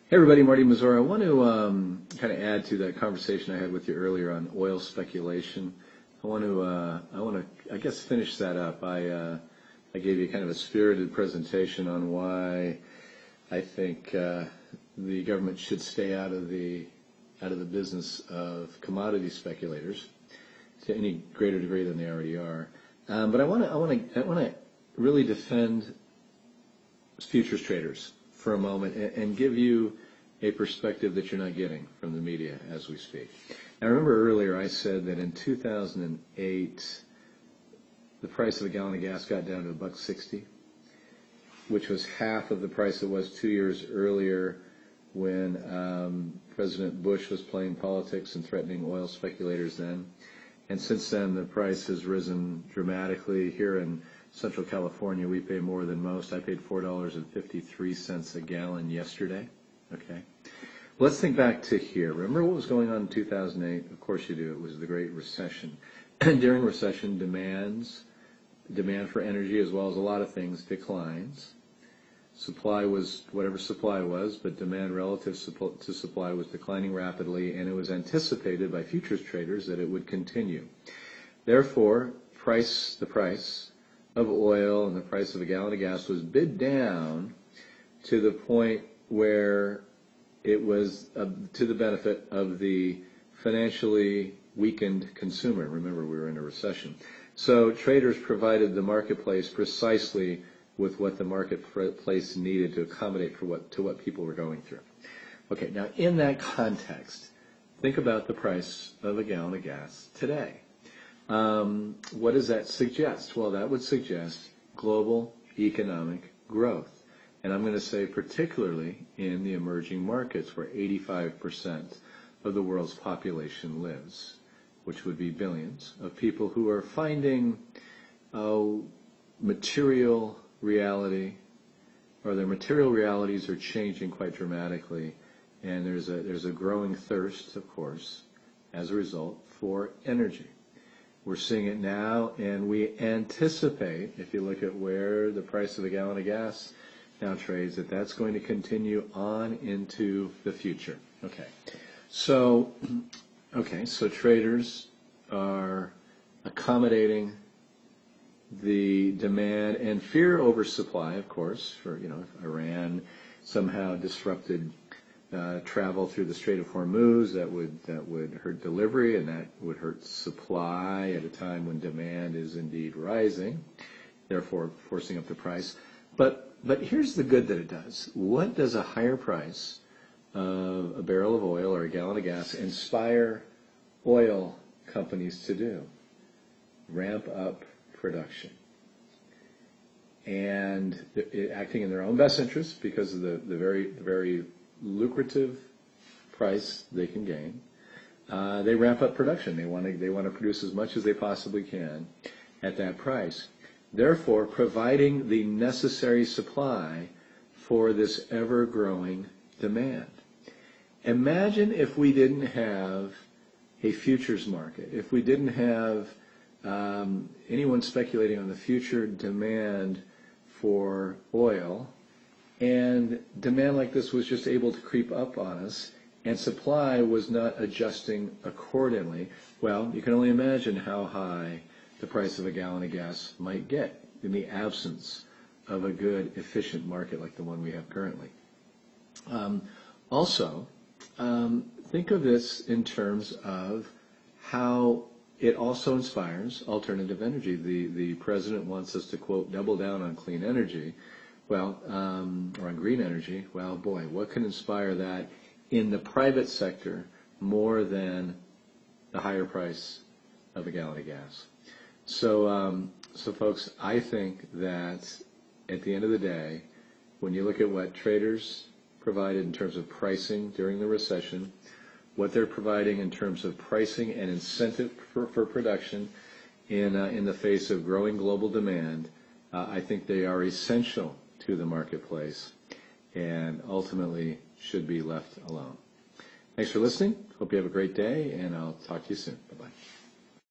Hey everybody, Marty Mazzora. I want to kind of add to that conversation I had with you earlier on oil speculation. I guess, finish that up. I gave you kind of a spirited presentation on why I think the government should stay out of the business of commodity speculators to any greater degree than they already are. But I want to really defend futures traders for a moment and give you a perspective that you're not getting from the media as we speak. Now, remember earlier I said that in 2008, the price of a gallon of gas got down to $1.60, which was half of the price it was 2 years earlier when President Bush was playing politics and threatening oil speculators then. And since then, the price has risen dramatically. Here in Central California, we pay more than most. I paid $4.53 a gallon yesterday. Okay. Let's think back to here. Remember what was going on in 2008? Of course you do. It was the Great Recession. And during recession, demand for energy as well as a lot of things declines. Supply was whatever supply was, but demand relative to supply was declining rapidly, and it was anticipated by futures traders that it would continue. Therefore, the price of oil and the price of a gallon of gas was bid down to the point where it was to the benefit of the financially weakened consumer. Remember, we were in a recession. So traders provided the marketplace precisely with what the marketplace needed to accommodate for what people were going through. Okay, now in that context, think about the price of a gallon of gas today. What does that suggest? Well, that would suggest global economic growth. And I'm going to say particularly in the emerging markets where 85% of the world's population lives, which would be billions of people who are finding material reality, or their material realities are changing quite dramatically. And there's a growing thirst, of course, as a result, for energy. We're seeing it now, and we anticipate, if you look at where the price of a gallon of gas now trades, that's going to continue on into the future. So traders are accommodating the demand and fear over supply, of course, for, if Iran somehow disrupted travel through the Strait of Hormuz, that would hurt delivery, and that would hurt supply at a time when demand is indeed rising, therefore forcing up the price. But here's the good that it does. What does a higher price of a barrel of oil or a gallon of gas inspire oil companies to do? Ramp up production. And acting in their own best interest because of the very lucrative price they can gain. They ramp up production. They want to produce as much as they possibly can at that price. Therefore, providing the necessary supply for this ever-growing demand. Imagine if we didn't have a futures market, if we didn't have anyone speculating on the future demand for oil, and demand like this was just able to creep up on us, and supply was not adjusting accordingly. Well, you can only imagine how high the price of a gallon of gas might get in the absence of a good, efficient market like the one we have currently. Also, think of this in terms of how it also inspires alternative energy. The president wants us to, quote, double down on clean energy, or on green energy. Well, boy, what can inspire that in the private sector more than the higher price of a gallon of gas? So folks, I think that at the end of the day, when you look at what traders provided in terms of pricing during the recession, what they're providing in terms of pricing and incentive for production in the face of growing global demand, I think they are essential to the marketplace and ultimately should be left alone. Thanks for listening. Hope you have a great day, and I'll talk to you soon. Bye-bye.